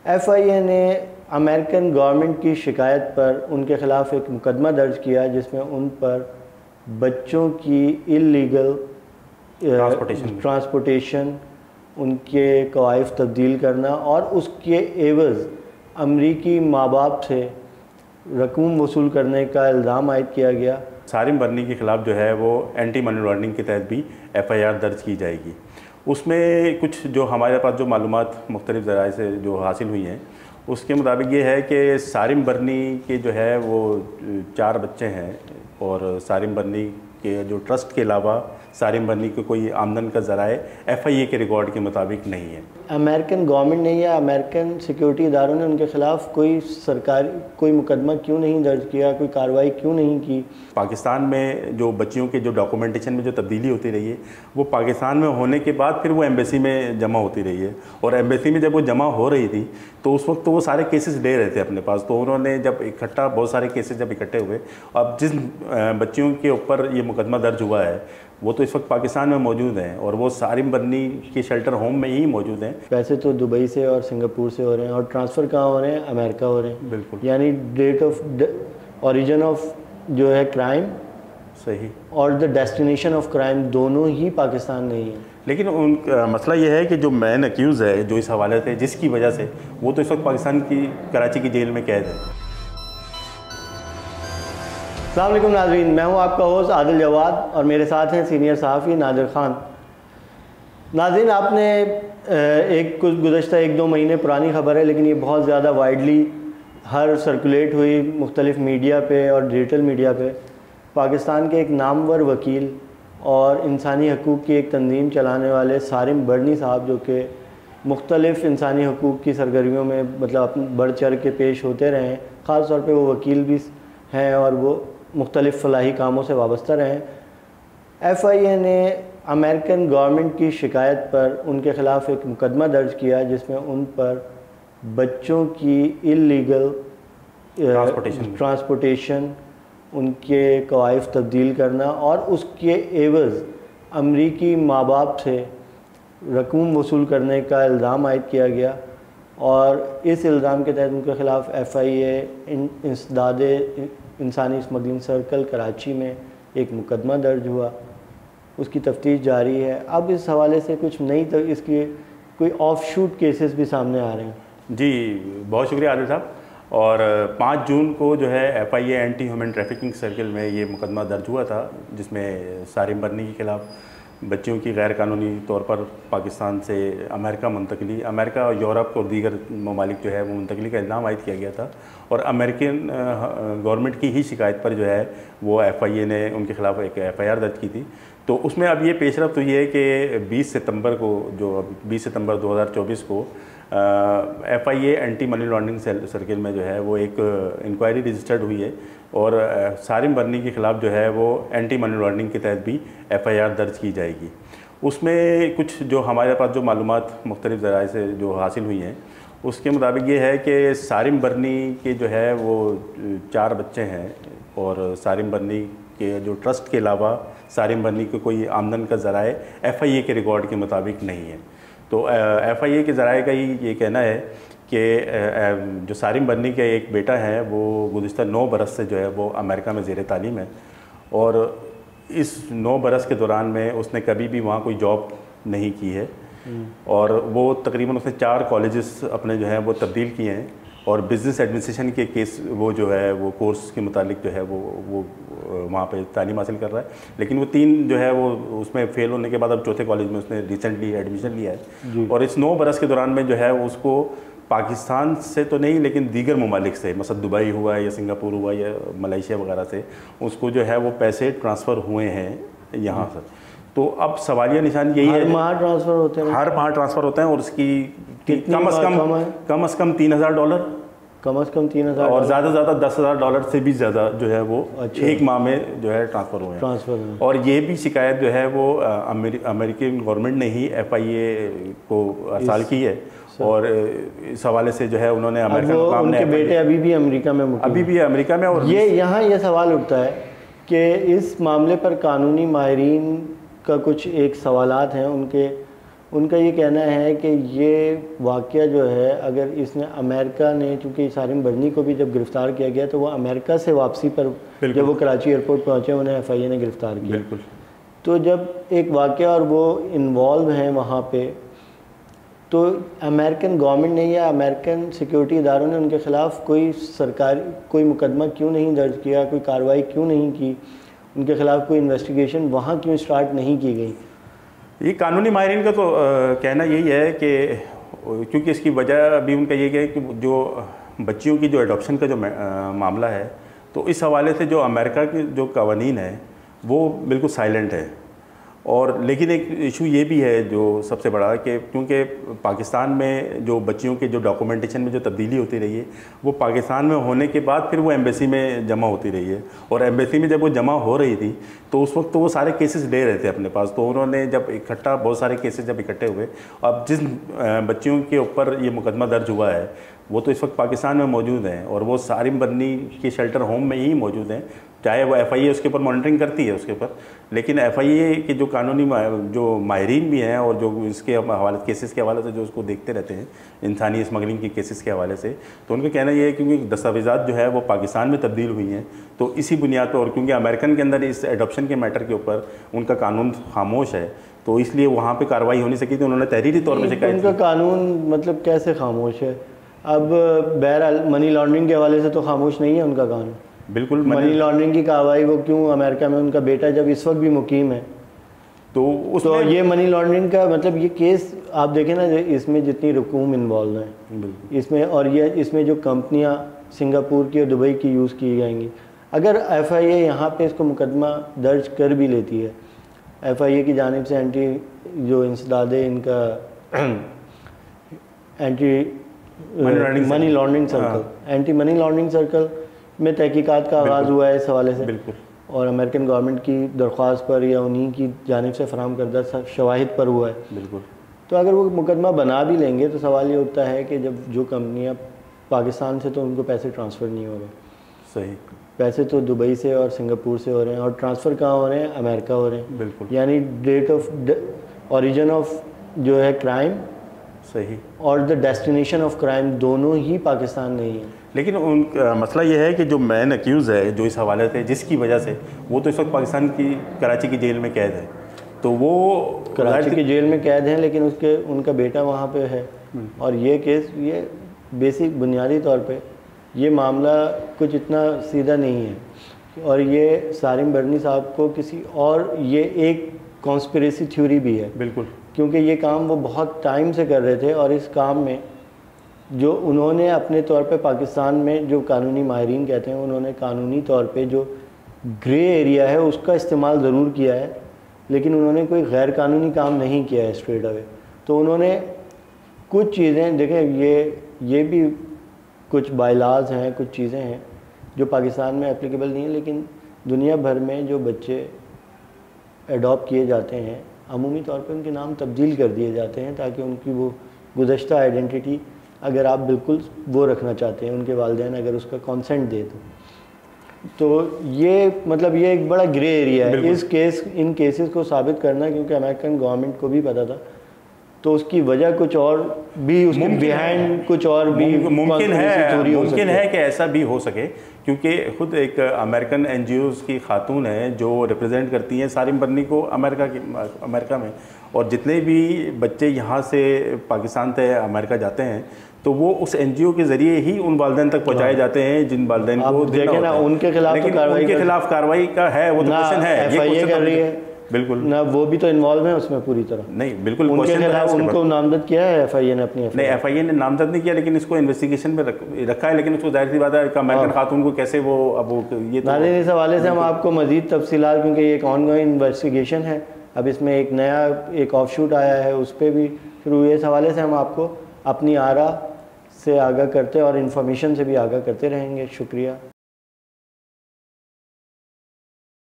FIA ने American government की शिकायत पर उनके ख़िलाफ़ एक मुकदमा दर्ज किया जिसमें उन पर बच्चों की इल्लीगल ट्रांसपोर्टेशन, उनके कवाइफ तब्दील करना और उसके एवज़ अमरीकी माँ बाप से रकूम वसूल करने का इल्ज़ाम आयद किया गया। सारिम बर्नी के ख़िलाफ़ जो है वो एंटी मनी लॉन्ड्रिंग के तहत भी FIR दर्ज की जाएगी। उसमें कुछ जो हमारे पास जो मालूमात मुख्तलिफ़ ज़राए से जो हासिल हुई हैं उसके मुताबिक ये है कि सारिम बर्नी के जो है वो 4 बच्चे हैं और सारिम बर्नी के जो ट्रस्ट के अलावा सारिम बर्नी को कोई आमदन का ज़राए FIA के रिकॉर्ड के मुताबिक नहीं है। अमेरिकन गवर्नमेंट ने या अमेरिकन सिक्योरिटी इदारों ने उनके ख़िलाफ़ कोई मुकदमा क्यों नहीं दर्ज किया, कोई कार्रवाई क्यों नहीं की? पाकिस्तान में जो बच्चियों के जो डॉक्यूमेंटेशन में जो तब्दीली होती रही है वो पाकिस्तान में होने के बाद फिर वो एम्बेसी में जमा होती रही है और एम्बेसी में जब वो जमा हो रही थी तो उस वक्त तो वो सारे केसेस ले रहे थे अपने पास। तो उन्होंने जब इकट्ठा बहुत सारे केसेस जब इकट्ठे हुए, अब जिस बच्चियों के ऊपर ये मुकदमा दर्ज हुआ है वो तो इस वक्त पाकिस्तान में मौजूद हैं और वो सारिम बर्नी के शेल्टर होम में ही मौजूद हैं। पैसे तो दुबई से और सिंगापुर से हो रहे हैं और ट्रांसफ़र कहाँ हो रहे हैं? अमेरिका हो रहे हैं। बिल्कुल, यानी डेट ऑफ ओरिजिन ऑफ जो है क्राइम सही और द डेस्टिनेशन ऑफ क्राइम दोनों ही पाकिस्तान नहीं है। लेकिन मसला ये है कि जो मैन अक्यूज़ है जो इस हवाले से जिसकी वजह से वो तो इस वक्त पाकिस्तान की कराची की जेल में कैद है। अस्सलाम वालेकुम नाज़रीन, मैं हूं आपका होस्ट आदिल जवाद और मेरे साथ हैं सीनियर सहाफ़ी नादिर ख़ान। नाज़रीन, आपने कुछ गुज़श्ता 1-2 महीने पुरानी ख़बर है लेकिन ये बहुत ज़्यादा वाइडली हर सर्कुलेट हुई मुख्तलिफ़ मीडिया पे और डिजिटल मीडिया पे। पाकिस्तान के एक नामवर वकील और इंसानी हकूक़ की एक तंजीम चलाने वाले सारिम बर्नी साहब, जो कि मुख्तलिफ़ इंसानी हकूक़ की सरगर्मियों में मतलब बढ़ चढ़ के पेश होते रहे हैं, ख़ास तौर पे वो वकील भी हैं और वो मुख्तलिफ़ फ़लाही कामों से वाबस्ता रहे। FIA ने अमेरिकन गवर्नमेंट की शिकायत पर उनके ख़िलाफ़ एक मुकदमा दर्ज किया जिसमें उन पर बच्चों की इल्लीगल ट्रांसपोर्टेशन, उनके कवाइफ तब्दील करना और उसके एवज़ अमरीकी माँ बाप से रकूम वसूल करने का इल्ज़ाम आयद किया गया और इस इल्ज़ाम के तहत उनके ख़िलाफ़ FIA इंसदादे इंसानी स्मगलिंग सर्कल कराची में एक मुकदमा दर्ज हुआ। उसकी तफ्तीश जारी है। अब इस हवाले से कुछ नई इसकी कोई ऑफशूट केसेस भी सामने आ रहे हैं। जी, बहुत शुक्रिया आदिल साहब। और 5 जून को जो है FIA anti human trafficking circle में ये मुकदमा दर्ज हुआ था जिसमें सारिम बर्नी के ख़िलाफ़ बच्चियों की गैर कानूनी तौर पर पाकिस्तान से अमेरिका मुंतकली, अमेरिका और यूरोप और दीगर ममालिक जो है वो मुंतकली का इल्ज़ाम आयद किया गया था और अमेरिकन गवर्नमेंट की ही शिकायत पर जो है वो FIA ने उनके ख़िलाफ़ एक FIR दर्ज की थी। तो उसमें अब ये पेशरफ्त हुई है कि 20 सितंबर को, जो 20 सितंबर 2024 को FIA anti money laundering circle में जो है वो एक इंक्वायरी रजिस्टर्ड हुई है और सारिम बर्नी के ख़िलाफ़ जो है वो एंटी मनी लॉन्ड्रिंग के तहत भी FIR दर्ज की जाएगी। उसमें कुछ जो हमारे पास जो मालूमात मुख्तलिफ़ ज़राए से जो हासिल हुई हैं उसके मुताबिक ये है कि सारिम बर्नी के जो है वो 4 बच्चे हैं और सारिम बर्नी के जो ट्रस्ट के अलावा सारिम बर्नी को कोई आमदन का ज़राए FIA के रिकॉर्ड के मुताबिक नहीं है। तो FIA के ज़राए का ही ये कहना है कि जो सारिम बर्नी का एक बेटा है वो गुज़िश्ता 9 बरस से जो है वो अमेरिका में ज़ेर तालीम है और इस 9 बरस के दौरान में उसने कभी भी वहाँ कोई जॉब नहीं की है और वो तकरीबन उसने 4 कॉलेजेस अपने जो है वो तब्दील किए हैं और बिज़नेस एडमिनिस्ट्रेशन के केस वो जो है वो कोर्स के मुतालिक जो है वो वहाँ पे तालीम हासिल कर रहा है। लेकिन वो 3 जो है वो उसमें फ़ेल होने के बाद अब 4थे कॉलेज में उसने रिसेंटली एडमिशन लिया है और इस 9 बरस के दौरान में जो है उसको पाकिस्तान से तो नहीं लेकिन दीगर ममालिक से, मतलब दुबई हुआ या सिंगापुर हुआ या मलेशिया वगैरह से उसको जो है वो पैसे ट्रांसफ़र हुए हैं यहाँ से। तो अब सवालिया निशान यही है, हर माह ट्रांसफ़र होते हैं? हर माह ट्रांसफ़र होते हैं और उसकी कम अज़ कम $3000, कम से कम 3000 और ज़्यादा से ज़्यादा $10,000 से भी ज़्यादा जो है वो एक माह में जो है ट्रांसफ़र हुए हैं। और ये भी शिकायत जो है वो अमेरिकन गवर्नमेंट ने ही FIA को अरसाल की है और इस हवाले से जो है उन्होंने उनके बेटे अभी भी अमेरिका में और ये यहाँ ये सवाल उठता है कि इस मामले पर कानूनी माहिरीन का कुछ एक सवालात हैं उनका ये कहना है कि ये वाक़या जो है, अगर इसने अमेरिका ने, चूँकि सारिम बर्नी को भी जब गिरफ़्तार किया गया तो वो अमेरिका से वापसी पर जब वो कराची एयरपोर्ट पहुँचे उन्हें FIA ने गिरफ़्तार किया। बिल्कुल। तो जब एक वाक़या और वो इन्वॉल्व हैं वहाँ पे, तो अमेरिकन गवर्नमेंट ने या अमेरिकन सिक्योरिटी इदारों ने उनके ख़िलाफ़ कोई मुकदमा क्यों नहीं दर्ज किया, कोई कार्रवाई क्यों नहीं की, उनके ख़िलाफ़ कोई इन्वेस्टिगेशन वहाँ क्यों स्टार्ट नहीं की गई? ये कानूनी माहिरीन का तो कहना यही है कि क्योंकि इसकी वजह अभी उनका ये है कि जो बच्चियों की जो एडॉप्शन का जो मामला है, तो इस हवाले से जो अमेरिका के जो कवानीन है वो बिल्कुल साइलेंट है। और लेकिन एक इशू ये भी है जो सबसे बड़ा कि क्योंकि पाकिस्तान में जो बच्चियों के जो डॉक्यूमेंटेशन में जो तब्दीली होती रही है वो पाकिस्तान में होने के बाद फिर वो एम्बेसी में जमा होती रही है, और एम्बेसी में जब वो जमा हो रही थी तो उस वक्त तो वो सारे केसेस ले रहे थे अपने पास। तो उन्होंने जब इकट्ठा बहुत सारे केसेस जब इकट्ठे हुए, अब जिस बच्चियों के ऊपर ये मुकदमा दर्ज हुआ है वो तो इस वक्त पाकिस्तान में मौजूद हैं और वो सारिम बर्नी के शेल्टर होम में ही मौजूद हैं, चाहे वो FIA उसके ऊपर मॉनिटरिंग करती है उसके ऊपर, लेकिन FIA के जो कानूनी जो माहिरीन भी हैं और जो इसके हवाले केसेस के हवाले से जो उसको देखते रहते हैं इंसानी स्मगलिंग के केसेस के हवाले से, तो उनका कहना ये है क्योंकि दस्तावेज़ात जो है वो पाकिस्तान में तब्दील हुई हैं, तो इसी बुनियाद पर, और क्योंकि अमेरिकन के अंदर इस एडॉप्शन के मैटर के ऊपर उनका कानून खामोश है तो इसलिए वहाँ पर कार्रवाई हो नहीं सकी, तो उन्होंने तहरीरी तौर पर शिकायत। उनका कानून मतलब कैसे खामोश है? अब बहरहाल मनी लॉन्ड्रिंग के हवाले से तो खामोश नहीं है उनका कानून। बिल्कुल। मनी लॉन्ड्रिंग की कार्रवाई वो क्यों अमेरिका में, उनका बेटा जब इस वक्त भी मुकीम है, तो ये मनी लॉन्ड्रिंग का मतलब ये केस आप देखें ना, इसमें जितनी रकूम इन्वॉल्व हैं इसमें, और ये इसमें जो कंपनियां सिंगापुर की और दुबई की यूज़ की जाएंगी, अगर FIA यहाँ पे इसको मुकदमा दर्ज कर भी लेती है, FIA की जानिब से एंटी जो इंसदाद इनका anti money laundering circle, anti money laundering circle में तहकीकात का आगाज़ हुआ है इस हवाले से। बिल्कुल। और अमेरिकन गवर्नमेंट की दरख्वास्त पर या उन्हीं की जानिब से फराहम करदा शवाहिद पर हुआ है। बिल्कुल। तो अगर वो मुकदमा बना भी लेंगे तो सवाल ये उठता है कि जब जो कंपनियां पाकिस्तान से, तो उनको पैसे ट्रांसफ़र नहीं हो रहे। सही। पैसे तो दुबई से और सिंगापुर से हो रहे हैं, और ट्रांसफ़र कहाँ हो रहे हैं? अमेरिका हो रहे हैं। बिल्कुल। यानी डेट ऑफ ओरिजिन ऑफ जो है क्राइम, सही, और द डेस्टिनेशन ऑफ क्राइम दोनों ही पाकिस्तान नहीं है। लेकिन मसला ये है कि जो मैन अक्यूज़ है जो इस हवाले से, जिसकी वजह से वो तो इस वक्त पाकिस्तान की कराची की जेल में कैद है, तो वो कराची की जेल में कैद हैं, लेकिन उनका बेटा वहाँ पे है। और ये केस, ये बेसिक बुनियादी तौर पे ये मामला कुछ इतना सीधा नहीं है, और ये सारिम बर्नी साहब को किसी और, ये एक कॉन्स्पिरेसी थ्योरी भी है। बिल्कुल। क्योंकि ये काम वो बहुत टाइम से कर रहे थे, और इस काम में जो उन्होंने अपने तौर पे पाकिस्तान में जो कानूनी माहिरीन कहते हैं, उन्होंने कानूनी तौर पे जो ग्रे एरिया है उसका इस्तेमाल ज़रूर किया है, लेकिन उन्होंने कोई गैर कानूनी काम नहीं किया है स्ट्रेट अवे। तो उन्होंने कुछ चीज़ें देखें, ये भी कुछ बायलाज हैं, कुछ चीज़ें हैं जो पाकिस्तान में एप्लीकेबल नहीं है, लेकिन दुनिया भर में जो बच्चे एडॉप्ट किए जाते हैं अमूमी तौर पे उनके नाम तब्दील कर दिए जाते हैं, ताकि उनकी वो गुज़श्ता आइडेंटिटी, अगर आप बिल्कुल वो रखना चाहते हैं, उनके वालिदैन अगर उसका कंसेंट दे तो ये मतलब ये एक बड़ा ग्रे एरिया है। इन केसेस को साबित करना, क्योंकि अमेरिकन गवर्नमेंट को भी पता था, तो उसकी वजह कुछ और भी, उसके बिहाइंड कुछ और भी मुमकिन है कि ऐसा भी हो सके, क्योंकि खुद एक अमेरिकन NGOs की खातून है जो रिप्रेजेंट करती हैं सारिम बर्नी को अमेरिका में, और जितने भी बच्चे यहाँ से पाकिस्तान से अमेरिका जाते हैं तो वो उस NGO के ज़रिए ही उन वालिदैन तक पहुँचाए जाते हैं जिन वालिदैन को देखें ना, उनके खिलाफ कार्रवाई का है, वो तो क्वेश्चन है, FIA कर रही है। बिल्कुल ना, वो भी तो इन्वॉल्व है उसमें पूरी तरह। नहीं, बिल्कुल उनके खिलाफ उनको नामजद किया है FIA ने अपनी। नहीं, FIA ने नामजद नहीं किया, लेकिन इसको इन्वेस्टिगेशन में रखा है, लेकिन उसको जाहिर सी बात है अमेरिकन खातून को कैसे वो अब वो ये तो इस हवाले से हम आपको मज़ीद तफसीलात, क्योंकि ये एक ऑनगोइंग इन्वेस्टिगेशन है, अब इसमें एक नया एक ऑफशूट आया है, उस पर भी शुरू हुई, इस हवाले से हम आपको अपनी आरा से आगाह करते और इन्फॉर्मेशन से भी आगाह करते रहेंगे। शुक्रिया।